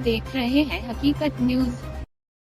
देख रहे हैं हकीकत न्यूज।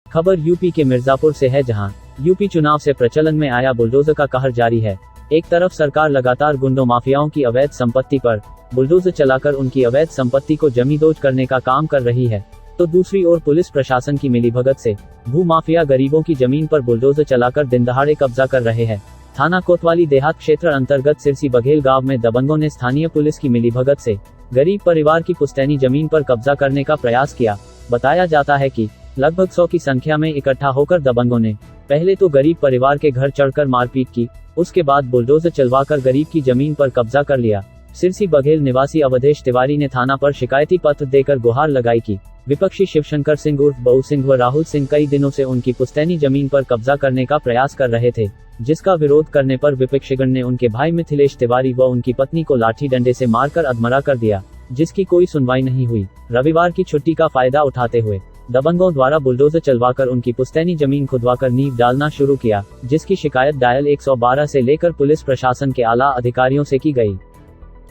खबर यूपी के मिर्जापुर से है, जहां यूपी चुनाव से प्रचलन में आया बुलडोजर का कहर जारी है। एक तरफ सरकार लगातार गुंडों माफियाओं की अवैध संपत्ति पर बुलडोजर चलाकर उनकी अवैध संपत्ति को जमींदोज करने का काम कर रही है, तो दूसरी ओर पुलिस प्रशासन की मिलीभगत से भू माफिया गरीबों की जमीन पर बुलडोजर चलाकर दिनदहाड़े कब्जा कर रहे हैं। थाना कोतवाली देहात क्षेत्र अंतर्गत सिरसी बघेल गांव में दबंगों ने स्थानीय पुलिस की मिलीभगत से गरीब परिवार की पुश्तैनी जमीन पर कब्जा करने का प्रयास किया। बताया जाता है कि लगभग 100 की संख्या में इकट्ठा होकर दबंगों ने पहले तो गरीब परिवार के घर चढ़कर मारपीट की, उसके बाद बुलडोजर चलवाकर गरीब की जमीन पर कब्जा कर लिया। सिरसी बघेल निवासी अवधेश तिवारी ने थाना पर शिकायती पत्र देकर गुहार लगाई कि विपक्षी शिवशंकर सिंह उर्फ बऊ सिंह व राहुल सिंह कई दिनों से उनकी पुश्तैनी जमीन पर कब्जा करने का प्रयास कर रहे थे, जिसका विरोध करने पर विपक्षीगण ने उनके भाई मिथिलेश तिवारी व उनकी पत्नी को लाठी डंडे से मारकर अधमरा कर दिया, जिसकी कोई सुनवाई नहीं हुई। रविवार की छुट्टी का फायदा उठाते हुए दबंगों द्वारा बुलडोजर चलवाकर उनकी पुश्तैनी जमीन खुदवाकर नींव डालना शुरू किया, जिसकी शिकायत डायल 112 से लेकर पुलिस प्रशासन के आला अधिकारियों से की गई,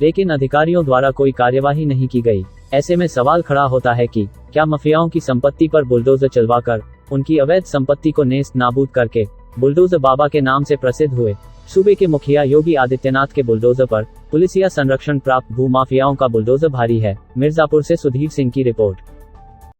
लेकिन अधिकारियों द्वारा कोई कार्यवाही नहीं की गई। ऐसे में सवाल खड़ा होता है कि क्या माफियाओं की संपत्ति पर बुलडोजर चलवाकर उनकी अवैध संपत्ति को नेस्त नाबूद करके बुलडोजर बाबा के नाम से प्रसिद्ध हुए सूबे के मुखिया योगी आदित्यनाथ के बुलडोजर पर पुलिसिया संरक्षण प्राप्त भू माफियाओं का बुलडोजर भारी है। मिर्जापुर से सुधीर सिंह की रिपोर्ट।